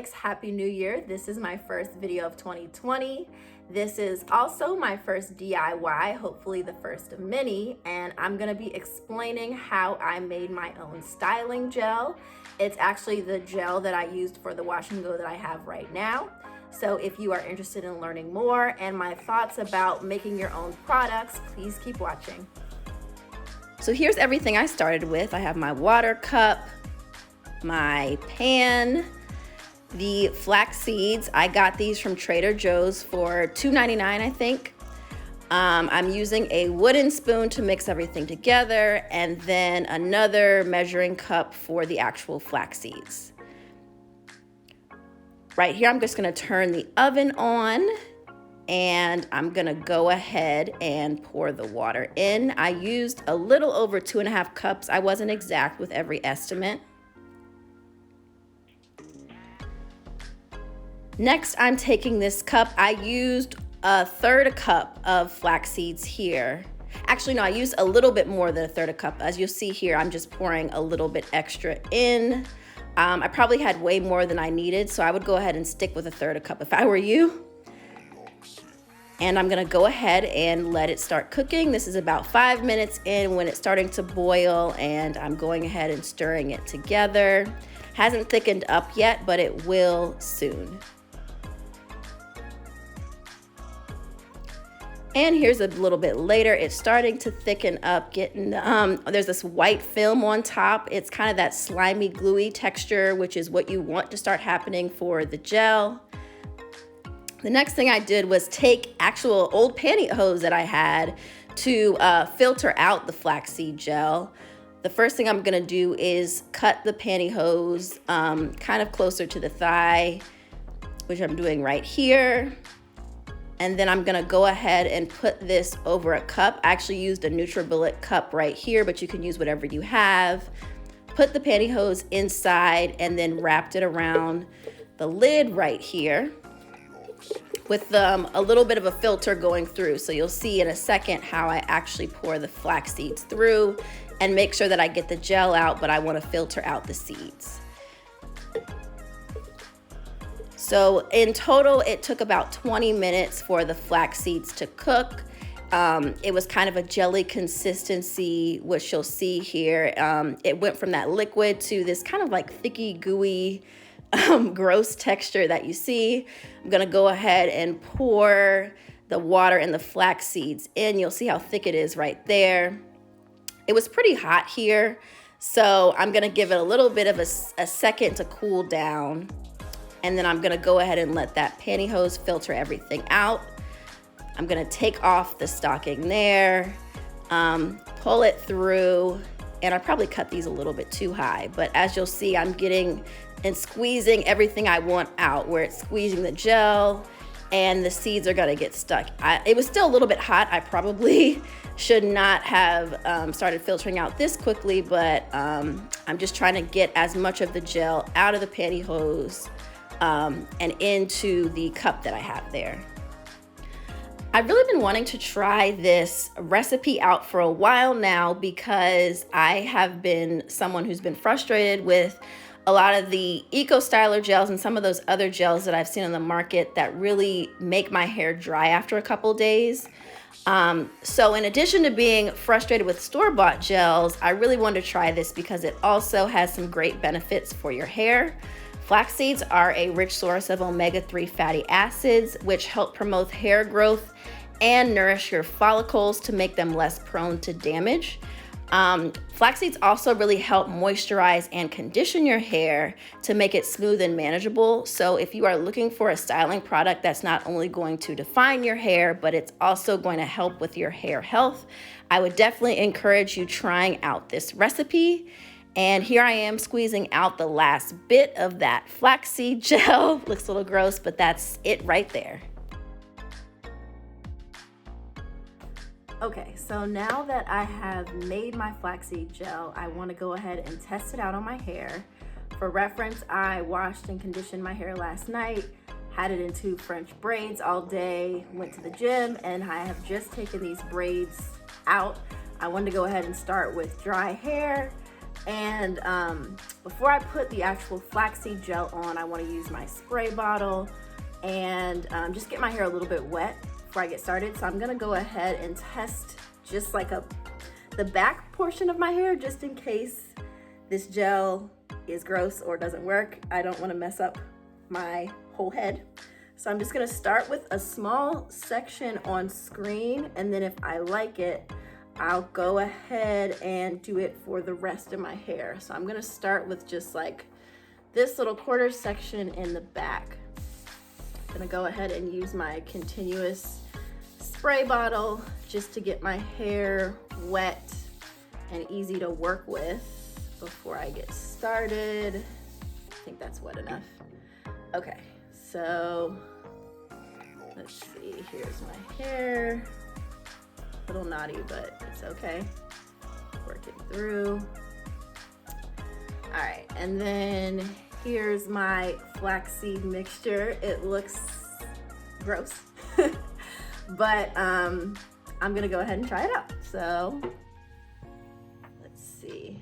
Alex. Happy New Year. This is my first video of 2020. This is also my first DIY, hopefully the first of many, and I'm gonna be explaining how I made my own styling gel. It's actually the gel that I used for the wash and go that I have right now. So if you are interested in learning more and my thoughts about making your own products, please keep watching. So here's everything I started with. I have my water cup, my pan, the flax seeds. I got these from Trader Joe's for $2.99, I think. I'm using a wooden spoon to mix everything together, and then another measuring cup for the actual flax seeds. Right here, I'm just gonna turn the oven on, and I'm gonna go ahead and pour the water in. I used a little over 2.5 cups. I wasn't exact with every estimate. Next, I'm taking this cup. I used 1/3 cup of flax seeds here. Actually, no, I used a little bit more than 1/3 cup. As you'll see here, I'm just pouring a little bit extra in. I probably had way more than I needed, so I would go ahead and stick with 1/3 cup if I were you. And I'm gonna go ahead and let it start cooking. This is about 5 minutes in when it's starting to boil, and I'm going ahead and stirring it together. Hasn't thickened up yet, but it will soon. And here's a little bit later, it's starting to thicken up, there's this white film on top. It's kind of that slimy, gluey texture, which is what you want to start happening for the gel. The next thing I did was take actual old pantyhose that I had to filter out the flaxseed gel. The first thing I'm gonna do is cut the pantyhose kind of closer to the thigh, which I'm doing right here. And then I'm gonna go ahead and put this over a cup. I actually used a NutriBullet cup right here, but you can use whatever you have. Put the pantyhose inside and then wrapped it around the lid right here with a little bit of a filter going through. So you'll see in a second how I actually pour the flax seeds through and make sure that I get the gel out, but I wanna filter out the seeds. So in total, it took about 20 minutes for the flax seeds to cook. It was kind of a jelly consistency, which you'll see here. It went from that liquid to this kind of like thicky, gooey, gross texture that you see. I'm gonna go ahead and pour the water and the flax seeds in. You'll see how thick it is right there. It was pretty hot here, so I'm gonna give it a little bit of a second to cool down. And then I'm gonna go ahead and let that pantyhose filter everything out. I'm gonna take off the stocking there, pull it through, and I probably cut these a little bit too high, but as you'll see, I'm getting and squeezing everything I want out, where it's squeezing the gel and the seeds are gonna get stuck. It was still a little bit hot. I probably should not have started filtering out this quickly, but I'm just trying to get as much of the gel out of the pantyhose and into the cup that I have there. I've really been wanting to try this recipe out for a while now because I have been someone who's been frustrated with a lot of the Eco Styler gels and some of those other gels that I've seen on the market that really make my hair dry after a couple days. So in addition to being frustrated with store-bought gels, I really wanted to try this because it also has some great benefits for your hair. Flax seeds are a rich source of omega-3 fatty acids, which help promote hair growth and nourish your follicles to make them less prone to damage. Flax seeds also really help moisturize and condition your hair to make it smooth and manageable. So if you are looking for a styling product that's not only going to define your hair, but it's also going to help with your hair health, I would definitely encourage you trying out this recipe. And here I am squeezing out the last bit of that flaxseed gel. Looks a little gross, but that's it right there. Okay, so now that I have made my flaxseed gel, I want to go ahead and test it out on my hair. For reference, I washed and conditioned my hair last night, had it in 2 French braids all day, went to the gym, and I have just taken these braids out. I wanted to go ahead and start with dry hair. And before I put the actual flaxseed gel on, I want to use my spray bottle and just get my hair a little bit wet before I get started. So I'm gonna go ahead and test just like the back portion of my hair, just in case this gel is gross or doesn't work. I don't want to mess up my whole head. So I'm just gonna start with a small section on screen, and then if I like it, I'll go ahead and do it for the rest of my hair. So I'm gonna start with just like this little quarter section in the back. I'm gonna go ahead and use my continuous spray bottle just to get my hair wet and easy to work with before I get started. I think that's wet enough. Okay, so let's see, here's my hair. A little knotty, but it's okay. Working through. All right, and then here's my flaxseed mixture. It looks gross, but I'm gonna go ahead and try it out. So let's see.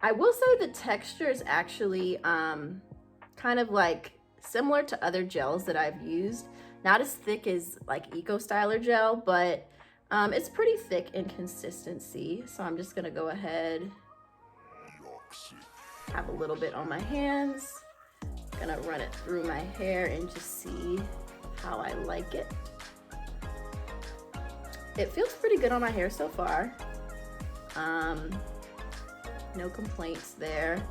I will say the texture is actually kind of like similar to other gels that I've used. Not as thick as like Eco Styler gel, but it's pretty thick in consistency. So I'm just gonna go ahead, have a little bit on my hands, gonna run it through my hair and just see how I like it. It feels pretty good on my hair so far. No complaints there.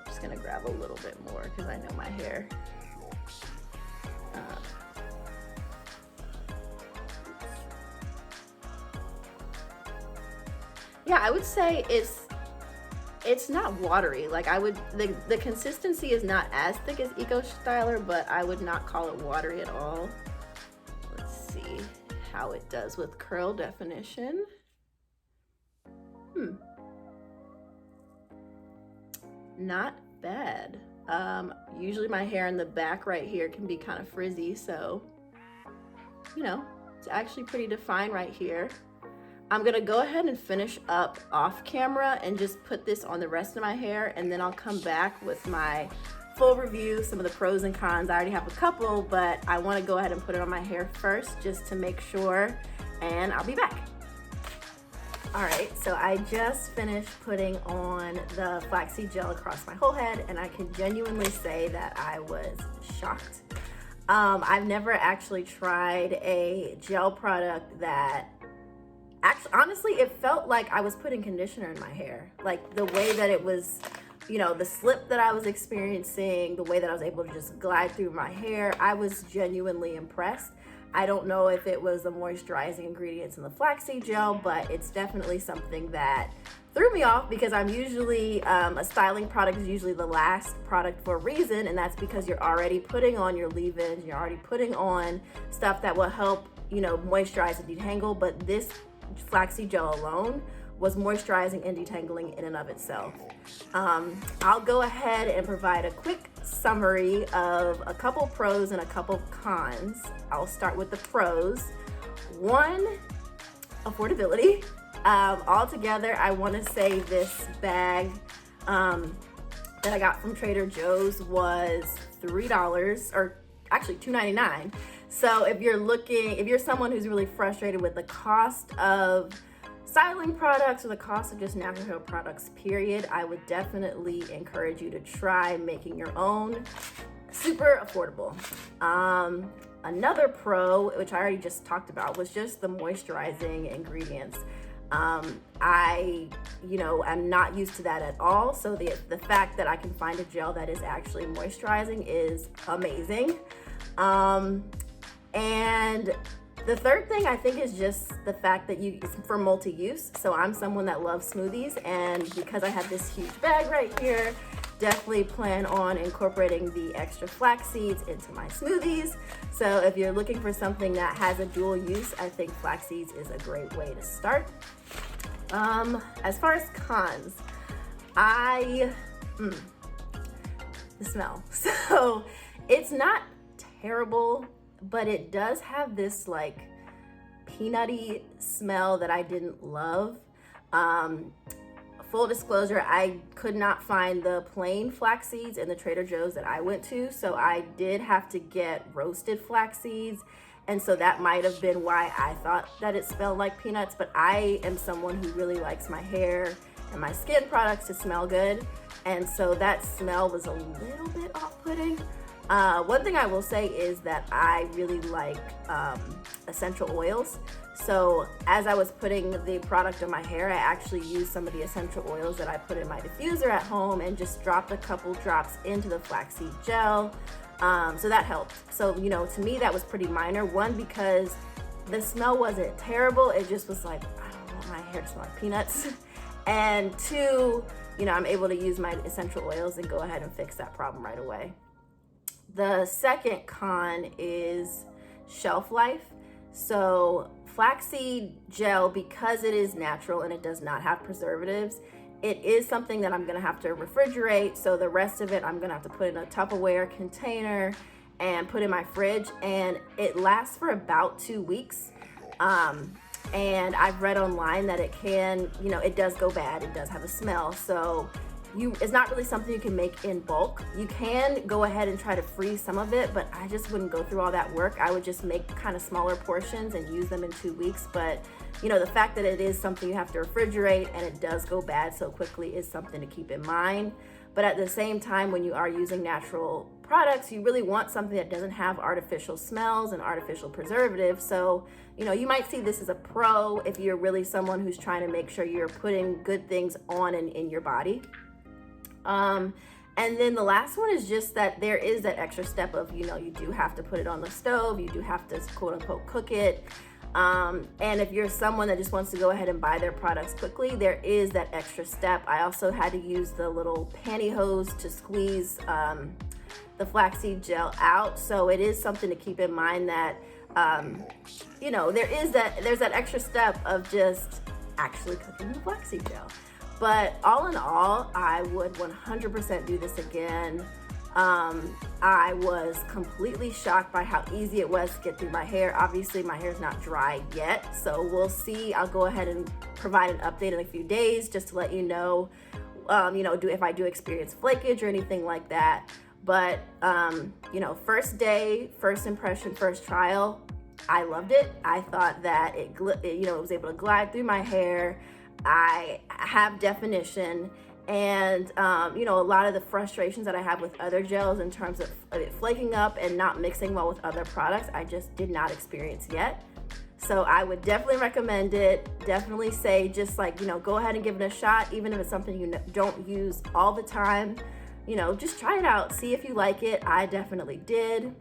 Just gonna grab a little bit more because I know my hair. Yeah, I would say it's not watery. Like the consistency is not as thick as Eco Styler, but I would not call it watery at all. Let's see how it does with curl definition. Not bad. Usually my hair in the back right here can be kind of frizzy, so you know, it's actually pretty defined right here. I'm gonna go ahead and finish up off camera and just put this on the rest of my hair, and then I'll come back with my full review, some of the pros and cons. I already have a couple, but I wanna go ahead and put it on my hair first just to make sure, and I'll be back. All right, so I just finished putting on the flaxseed gel across my whole head, and I can genuinely say that I was shocked. I've never actually tried a gel product that honestly, it felt like I was putting conditioner in my hair. Like the way that it was, you know, the slip that I was experiencing, the way that I was able to just glide through my hair, I was genuinely impressed. I don't know if it was the moisturizing ingredients in the flaxseed gel, but it's definitely something that threw me off because I'm usually, a styling product is usually the last product for a reason, and that's because you're already putting on your leave-ins, you're already putting on stuff that will help, you know, moisturize and detangle, but this flaxseed gel alone was moisturizing and detangling in and of itself. I'll go ahead and provide a quick summary of a couple pros and a couple cons. I'll start with the pros. One, affordability. Altogether, I want to say this bag that I got from Trader Joe's was $3, or actually $2.99. So if you're someone who's really frustrated with the cost of styling products or the cost of just natural hair products, period, I would definitely encourage you to try making your own. Super affordable. Another pro, which I already just talked about, was just the moisturizing ingredients. I, I'm not used to that at all. So the fact that I can find a gel that is actually moisturizing is amazing. And the third thing I think is just the fact that it's for multi-use. So I'm someone that loves smoothies, and because I have this huge bag right here, definitely plan on incorporating the extra flax seeds into my smoothies. So if you're looking for something that has a dual use, I think flax seeds is a great way to start. As far as cons, the smell. So it's not terrible, but it does have this like peanutty smell that I didn't love. full disclosure, I could not find the plain flax seeds in the Trader Joe's that I went to, so I did have to get roasted flax seeds. And so that might have been why I thought that it smelled like peanuts, but I am someone who really likes my hair and my skin products to smell good. And so that smell was a little bit off-putting. One thing I will say is that I really like essential oils. So as I was putting the product on my hair, I actually used some of the essential oils that I put in my diffuser at home and just dropped a couple drops into the flaxseed gel. So that helped. So, you know, to me, that was pretty minor. One, because the smell wasn't terrible. It just was like, I don't want my hair to smell like peanuts. And two, you know, I'm able to use my essential oils and go ahead and fix that problem right away. The second con is shelf life. So flaxseed gel, because it is natural and it does not have preservatives, it is something that I'm gonna have to refrigerate. So the rest of it, I'm gonna have to put in a Tupperware container and put in my fridge, and it lasts for about 2 weeks. And I've read online that it can, you know, it does go bad. It does have a smell. So it's not really something you can make in bulk. You can go ahead and try to freeze some of it, but I just wouldn't go through all that work. I would just make kind of smaller portions and use them in 2 weeks. But you know, the fact that it is something you have to refrigerate and it does go bad so quickly is something to keep in mind. But at the same time, when you are using natural products, you really want something that doesn't have artificial smells and artificial preservatives. So, you know, you might see this as a pro if you're really someone who's trying to make sure you're putting good things on and in your body. And then the last one is just that there is that extra step of, you know, you do have to put it on the stove. You do have to quote unquote cook it. And if you're someone that just wants to go ahead and buy their products quickly, there is that extra step. I also had to use the little pantyhose to squeeze the flaxseed gel out. So it is something to keep in mind that, you know, there's that extra step of just actually cooking the flaxseed gel. But all in all, I would 100% do this again. I was completely shocked by how easy it was to get through my hair. Obviously, my hair is not dry yet, so we'll see. I'll go ahead and provide an update in a few days just to let you know, if I do experience flakage or anything like that. But, first day, first impression, first trial, I loved it. I thought that it was able to glide through my hair. I have definition. And, a lot of the frustrations that I have with other gels in terms of it flaking up and not mixing well with other products, I just did not experience yet. So I would definitely recommend it. Definitely say just go ahead and give it a shot, even if it's something you don't use all the time. Just try it out. See if you like it. I definitely did.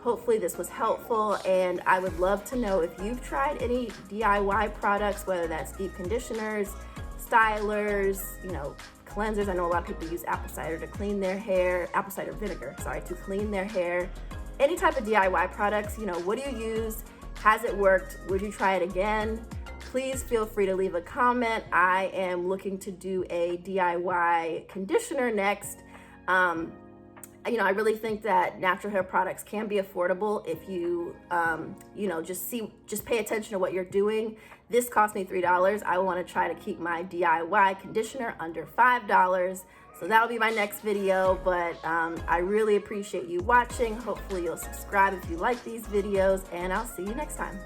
Hopefully this was helpful, and I would love to know if you've tried any DIY products, whether that's deep conditioners, stylers, cleansers. I know a lot of people use apple cider to clean their hair, apple cider vinegar, to clean their hair. Any type of DIY products, what do you use? Has it worked? Would you try it again? Please feel free to leave a comment. I am looking to do a DIY conditioner next. I really think that natural hair products can be affordable if you, just pay attention to what you're doing. This cost me $3. I want to try to keep my DIY conditioner under $5. So that'll be my next video, but I really appreciate you watching. Hopefully you'll subscribe if you like these videos, and I'll see you next time.